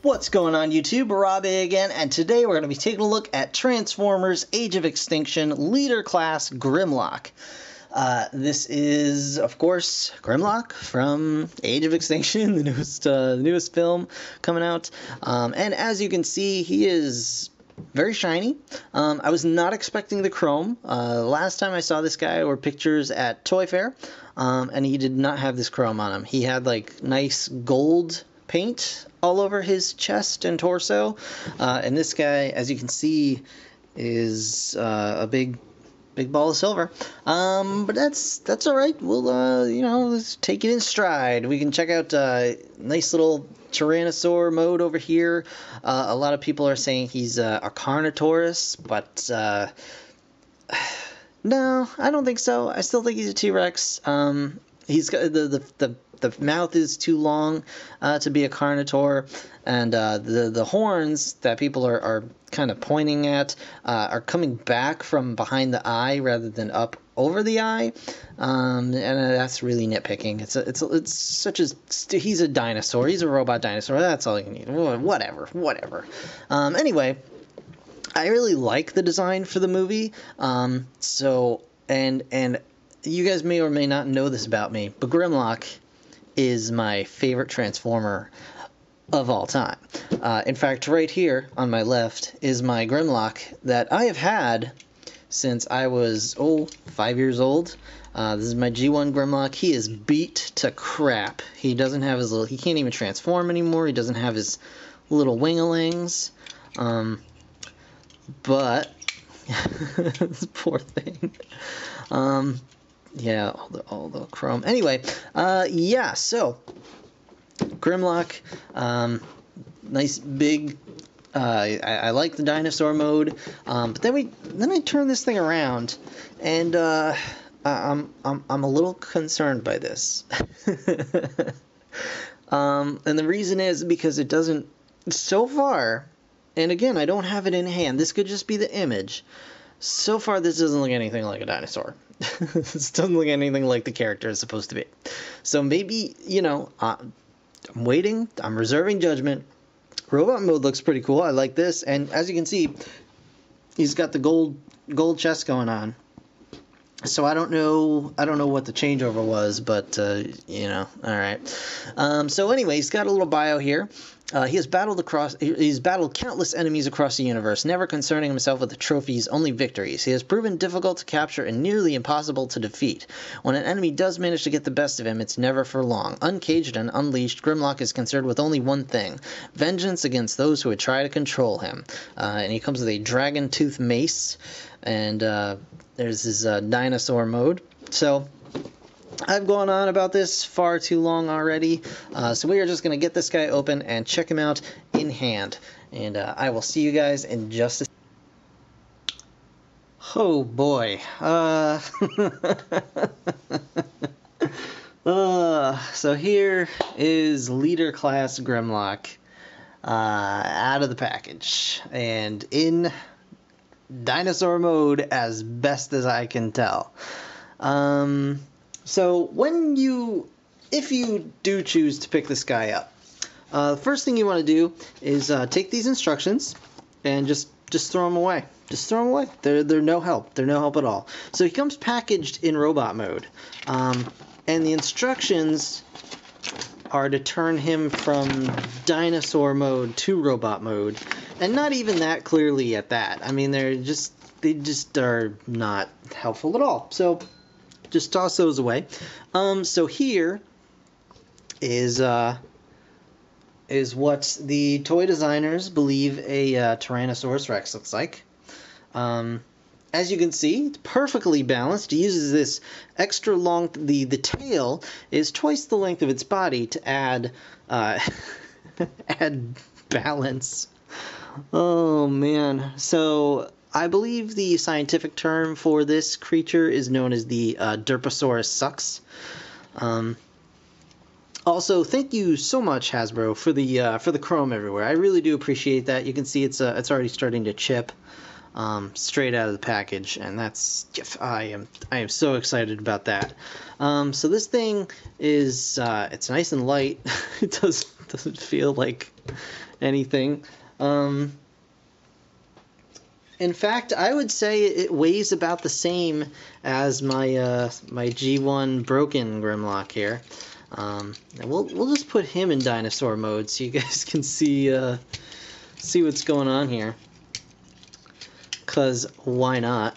What's going on YouTube? Robbie again, and today we're going to be taking a look at Transformers Age of Extinction Leader Class Grimlock. This is, of course, Grimlock from Age of Extinction, the newest film coming out. And as you can see, he is very shiny. I was not expecting the chrome. Last time I saw this guy were pictures at Toy Fair, and he did not have this chrome on him. He had like nice gold paint all over his chest and torso, and this guy, as you can see, is a big ball of silver. But that's all right. We'll let's take it in stride. We can check out nice little Tyrannosaur mode over here. A lot of people are saying he's a Carnotaurus, but no, I don't think so. I still think he's a T-Rex. He's got the mouth is too long to be a Carnotaur, and the horns that people are kind of pointing at are coming back from behind the eye rather than up over the eye, and that's really nitpicking. It's such as he's a dinosaur. He's a robot dinosaur. That's all you need. Whatever. Anyway, I really like the design for the movie. So you guys may or may not know this about me, but Grimlock is my favorite Transformer of all time. In fact, right here on my left is my Grimlock that I have had since I was 5 years old. This is my G1 Grimlock. He is beat to crap. He doesn't have his he can't even transform anymore. He doesn't have his little winglings. But this poor thing. Yeah, all the chrome. Anyway, yeah, so Grimlock, nice big. I like the dinosaur mode, but then I turn this thing around, and I'm a little concerned by this. And the reason is because it doesn't so far. And again, I don't have it in hand. This could just be the image. So far, this doesn't look anything like a dinosaur. This doesn't look anything like the character is supposed to be. So maybe, I'm waiting. I'm reserving judgment. Robot mode looks pretty cool. I like this. And as you can see, he's got the gold chest going on. So I don't know what the changeover was, but all right. So anyway, he's got a little bio here. He's battled countless enemies across the universe, never concerning himself with the trophies, only victories. He has proven difficult to capture and nearly impossible to defeat. When an enemy does manage to get the best of him, it's never for long. Uncaged and unleashed, Grimlock is concerned with only one thing: vengeance against those who would try to control him. And he comes with a dragon tooth mace, and there's his dinosaur mode. So I've gone on about this far too long already, so we are just going to get this guy open and check him out in hand, and I will see you guys in just a second. Oh boy. So here is Leader Class Grimlock out of the package, and in dinosaur mode as best as I can tell. So if you do choose to pick this guy up, the first thing you want to do is take these instructions and just throw them away. Just throw them away. They're no help. They're no help at all. So he comes packaged in robot mode, and the instructions are to turn him from dinosaur mode to robot mode, and not even that clearly at that. I mean, they just are not helpful at all. So just toss those away. So here is what the toy designers believe a Tyrannosaurus Rex looks like. As you can see, it's perfectly balanced. It uses this extra long. The tail is twice the length of its body to add add balance. Oh man! So I believe the scientific term for this creature is known as the Derposaurus sucks. Also, thank you so much, Hasbro, for the chrome everywhere. I really do appreciate that. You can see it's already starting to chip straight out of the package, and that's I am so excited about that. So this thing is it's nice and light. It doesn't feel like anything. In fact, I would say it weighs about the same as my my G1 broken Grimlock here. And we'll just put him in dinosaur mode so you guys can see what's going on here. 'Cause why not?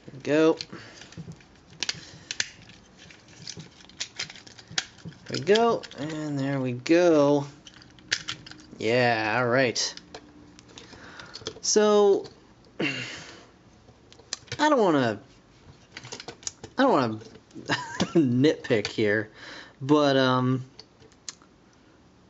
There we go. There we go, and there we go. Yeah, all right. So I don't want to nitpick here, but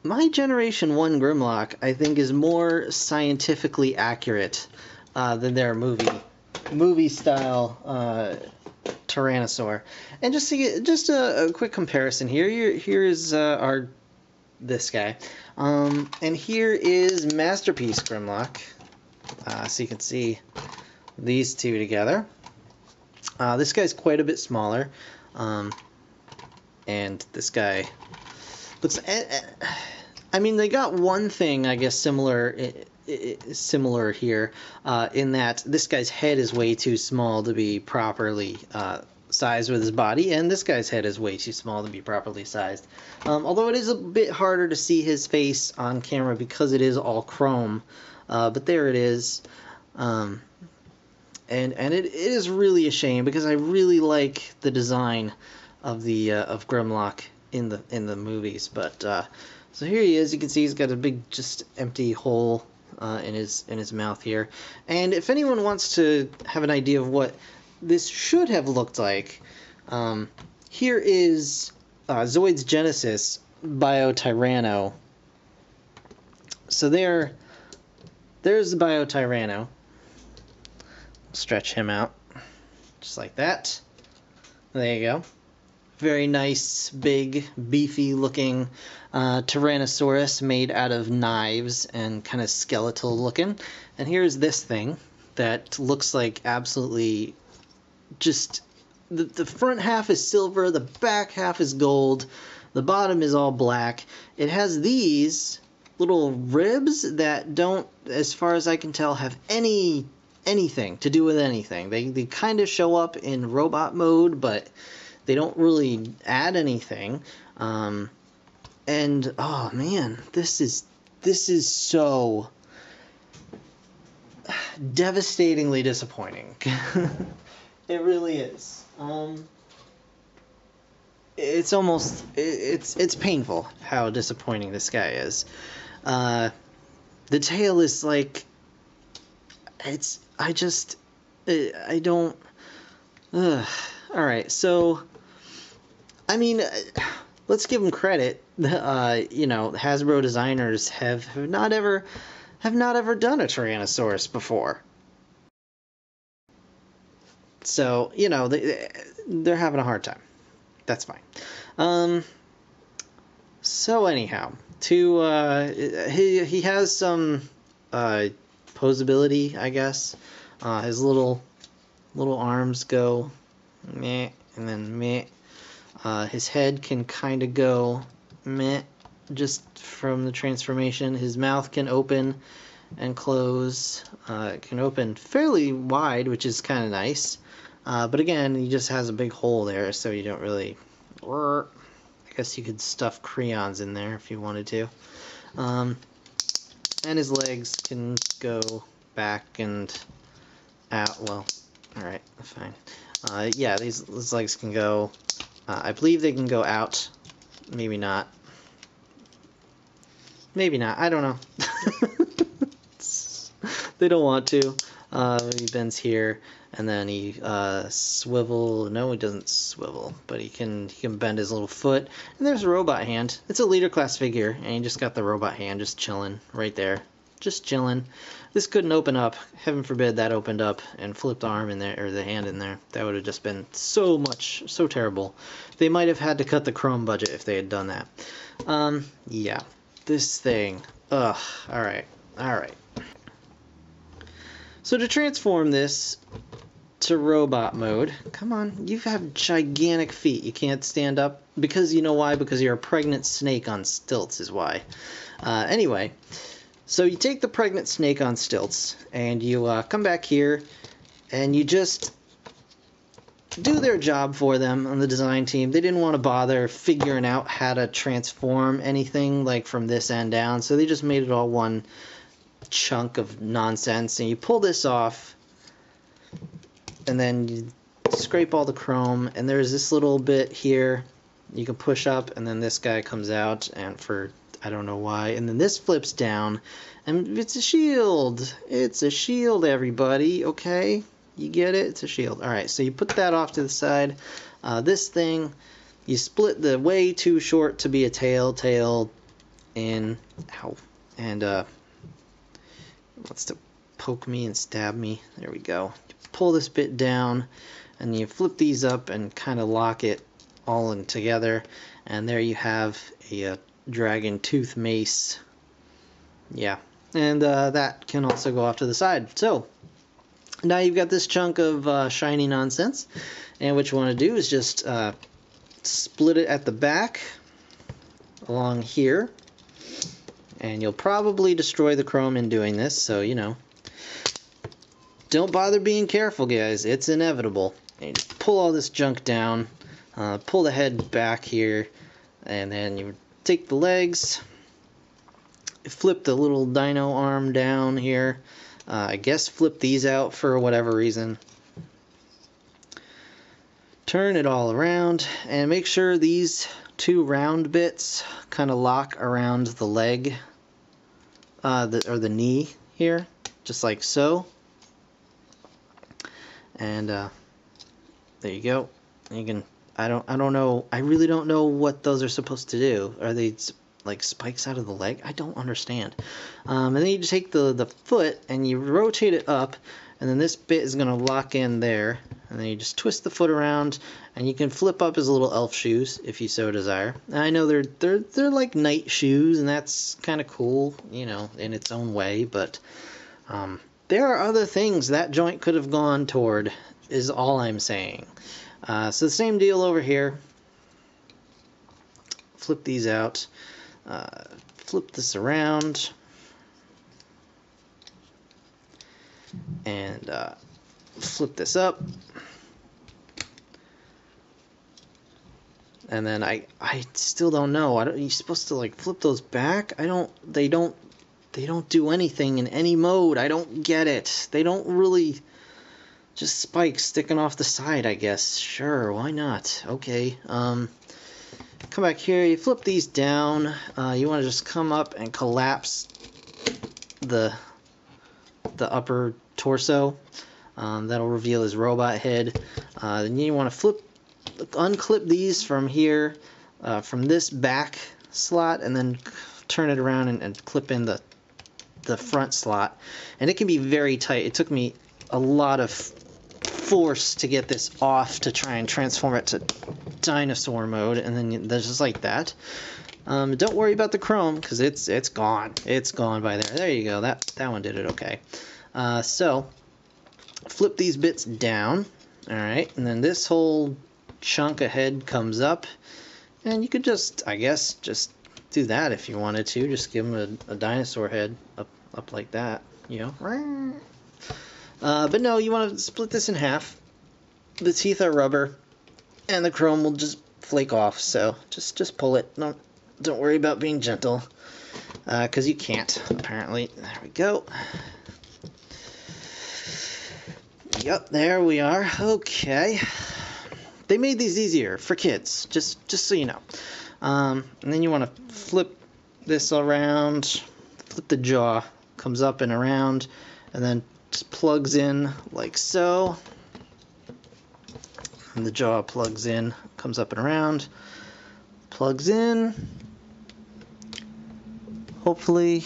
my Generation 1 Grimlock, I think, is more scientifically accurate than their movie style Tyrannosaur. And just a quick comparison here. Here's this guy, and here is Masterpiece Grimlock. So you can see these two together. This guy's quite a bit smaller, and this guy looks. I mean, they got one thing, I guess, similar here, in that this guy's head is way too small to be properly sized with his body, and this guy's head is way too small to be properly sized. Although it is a bit harder to see his face on camera because it is all chrome, but there it is. And it is really a shame because I really like the design of the of Grimlock in the movies, but so here he is. You can see he's got a big just empty hole in his mouth here. And if anyone wants to have an idea of what this should have looked like, here is Zoids Genesis Biotyranno. So there's the Biotyranno. Stretch him out just like that. There you go. Very nice, big, beefy looking Tyrannosaurus made out of knives and kind of skeletal looking. And here's this thing that looks like absolutely just the front half is silver, the back half is gold, the bottom is all black. It has these little ribs that don't, as far as I can tell, have anything to do with anything. They kind of show up in robot mode, but they don't really add anything. And oh man, this is so devastatingly disappointing. It really is. It's painful how disappointing this guy is. The tail is like, I don't. All right, so I mean, let's give them credit. Hasbro designers have not ever done a Tyrannosaurus before. So, they're having a hard time. That's fine. So anyhow, he has some posability, I guess. His little arms go meh, and then meh. His head can kind of go meh, just from the transformation. His mouth can open and close. It can open fairly wide, which is kind of nice. But again, he just has a big hole there, so you don't really... I guess you could stuff crayons in there if you wanted to. And his legs can go back and out. Well, alright, fine. Yeah, these legs can go... I believe they can go out. Maybe not. Maybe not. I don't know. They don't want to. He bends here, and then he swivel. No, he doesn't swivel, but he can bend his little foot. And there's a robot hand. It's a leader class figure, and he just got the robot hand just chilling right there, just chilling. This couldn't open up. Heaven forbid that opened up and flipped the arm in there, or the hand in there. That would have just been so terrible. They might have had to cut the chrome budget if they had done that. Yeah, this thing. Ugh. All right. So to transform this, to robot mode. Come on, you have gigantic feet. You can't stand up. Because you know why? Because you're a pregnant snake on stilts is why. Anyway, so you take the pregnant snake on stilts, and you come back here, and you just do their job for them on the design team. They didn't want to bother figuring out how to transform anything like from this end down, so they just made it all one chunk of nonsense. And you pull this off, and then you scrape all the chrome, and there's this little bit here you can push up, and then this guy comes out, and for I don't know why, and then this flips down, and it's a shield. It's a shield, everybody, okay? You get it? It's a shield. Alright, so you put that off to the side. This thing, you split the way too short to be a tail in. Ow. And wants to poke me and stab me. There we go. Pull this bit down, and you flip these up and kind of lock it all in together. And there you have a dragon tooth mace. Yeah. And that can also go off to the side. So, now you've got this chunk of shiny nonsense, and what you want to do is just split it at the back along here, and you'll probably destroy the chrome in doing this, so you know, don't bother being careful, guys. It's inevitable. And you just pull all this junk down, pull the head back here, and then you take the legs, flip the little dino arm down here. I guess flip these out for whatever reason. Turn it all around and make sure these two round bits kind of lock around the leg or the knee here, just like so. And there you go. You can. I don't know. I really don't know what those are supposed to do. Are they like spikes out of the leg? I don't understand. And then you just take the foot and you rotate it up, and then this bit is going to lock in there, and then you just twist the foot around, and you can flip up his little elf shoes if you so desire. And I know they're like knight shoes, and that's kind of cool, you know, in its own way, but there are other things that joint could have gone toward, is all I'm saying. So the same deal over here. Flip these out. Flip this around, and flip this up, and then I still don't know. You're supposed to like flip those back? They don't do anything in any mode. I don't get it. They don't really, just spikes sticking off the side, I guess. Sure, why not? Okay. Come back here, you flip these down. You want to just come up and collapse the upper torso. That'll reveal his robot head. Then you want to unclip these from here, from this back slot, and then turn it around and clip in the front slot. And it can be very tight. It took me a lot of force to get this off to try and transform it to dinosaur mode, and then there's just like that. Don't worry about the chrome, because it's gone. It's gone by there. There you go. That one did it okay. So flip these bits down. Alright, and then this whole chunk of head comes up, and you could just, I guess, just do that if you wanted to. Just give him a dinosaur head up like that, you know. But no, you want to split this in half. The teeth are rubber, and the chrome will just flake off. So just pull it. Don't worry about being gentle, because you can't apparently. There we go. Yep, there we are. Okay. They made these easier for kids, just so you know. And then you want to flip this around. Flip the jaw, comes up and around, and then just plugs in like so, and the jaw plugs in, comes up and around, plugs in, hopefully,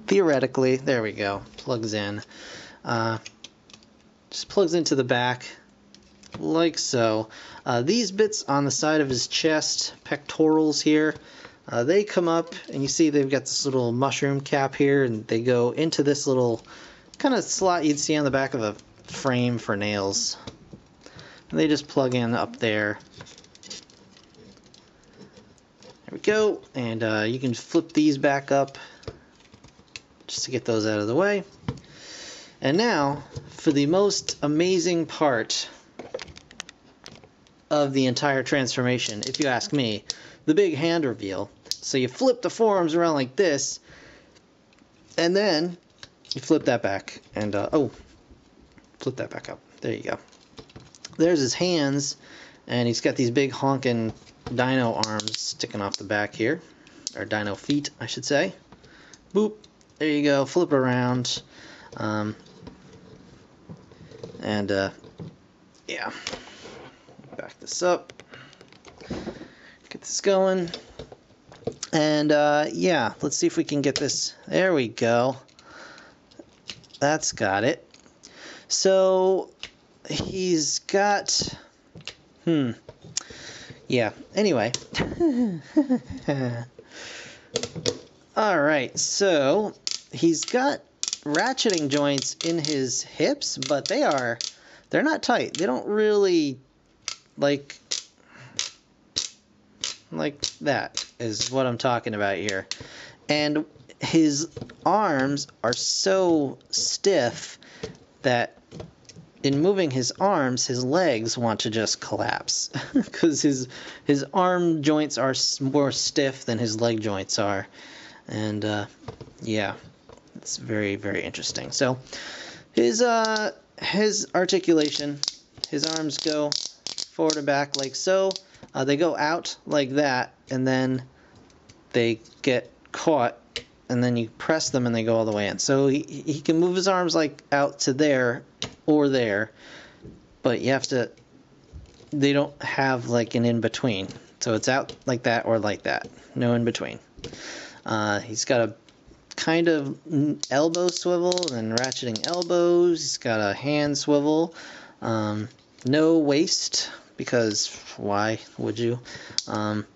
theoretically, there we go, plugs in, just plugs into the back like so. These bits on the side of his chest, pectorals here, they come up, and you see they've got this little mushroom cap here, and they go into this little kind of slot you'd see on the back of a frame for nails. They just plug in up there. There we go, and you can flip these back up just to get those out of the way. And now, for the most amazing part of the entire transformation, if you ask me, the big hand reveal. So you flip the forearms around like this, and then you flip that back, and flip that back up. There you go. There's his hands, and he's got these big honking dino arms sticking off the back here, or dino feet, I should say. Boop. There you go. Flip around. Yeah. Back this up. Get this going. And, yeah, let's see if we can get this. There we go. That's got it. So, he's got... Yeah, anyway. Alright, so he's got ratcheting joints in his hips, but they're not tight. They don't really, like that is what I'm talking about here. And his arms are so stiff that in moving his arms, his legs want to just collapse because his arm joints are more stiff than his leg joints are. And yeah, it's very, very interesting. So his articulation, his arms go forward and back like so. They go out like that, and then they get caught, and then you press them and they go all the way in. So he can move his arms like out to there or there, but you have to, they don't have like an in-between. So it's out like that or like that. No in-between. He's got a kind of elbow swivel and ratcheting elbows. He's got a hand swivel. No waist, because why would you? Again,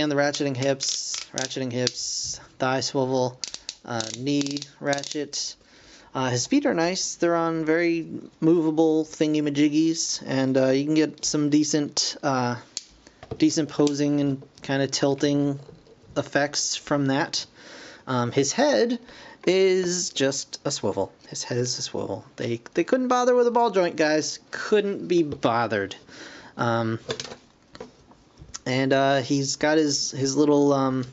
the ratcheting hips, thigh swivel, knee ratchet. His feet are nice. They're on very movable thingy-majiggies, and you can get some decent posing and kind of tilting effects from that. His head is just a swivel. His head is a swivel. They couldn't bother with a ball joint, guys. Couldn't be bothered. And he's got his little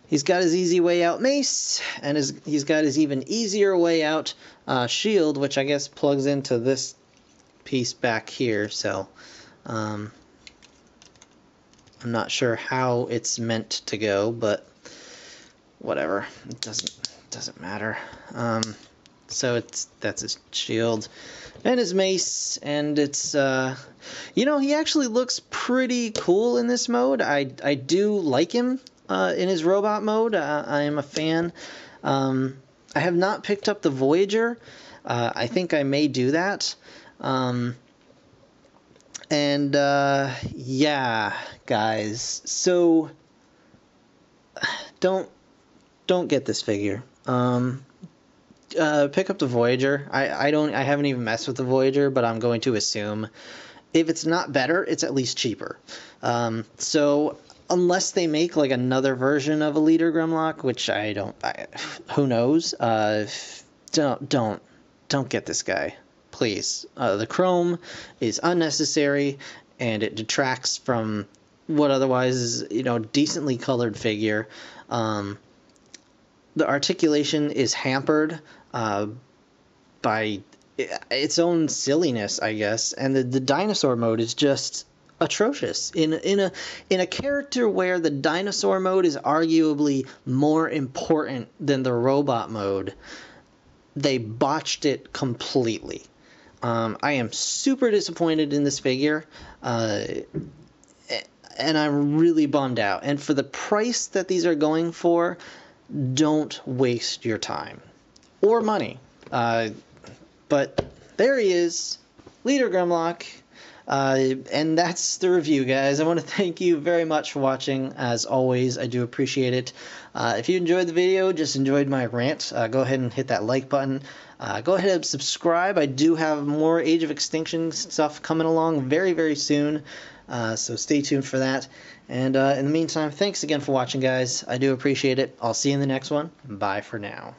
he's got his easy way out mace, and he's got his even easier way out shield, which I guess plugs into this piece back here. So I'm not sure how it's meant to go, but whatever. It doesn't matter. So that's his shield and his mace, and it's he actually looks pretty cool in this mode. I do like him in his robot mode. I am a fan. I have not picked up the Voyager. I think I may do that. Yeah, guys. So don't get this figure. Pick up the Voyager. I haven't even messed with the Voyager, but I'm going to assume if it's not better, it's at least cheaper. So unless they make like another version of a Leader Grimlock, which who knows? Don't get this guy, please. The chrome is unnecessary, and it detracts from what otherwise is decently colored figure. The articulation is hampered by its own silliness, I guess, and the dinosaur mode is just atrocious. In a character where the dinosaur mode is arguably more important than the robot mode, they botched it completely. I am super disappointed in this figure, and I'm really bummed out. And for the price that these are going for, don't waste your time or money. But there he is, Leader Grimlock. And that's the review, guys. I want to thank you very much for watching. As always, I do appreciate it. If you enjoyed the video, just enjoyed my rant, go ahead and hit that like button. Go ahead and subscribe. I do have more Age of Extinction stuff coming along very, very soon. So stay tuned for that. And in the meantime, thanks again for watching, guys. I do appreciate it. I'll see you in the next one. Bye for now.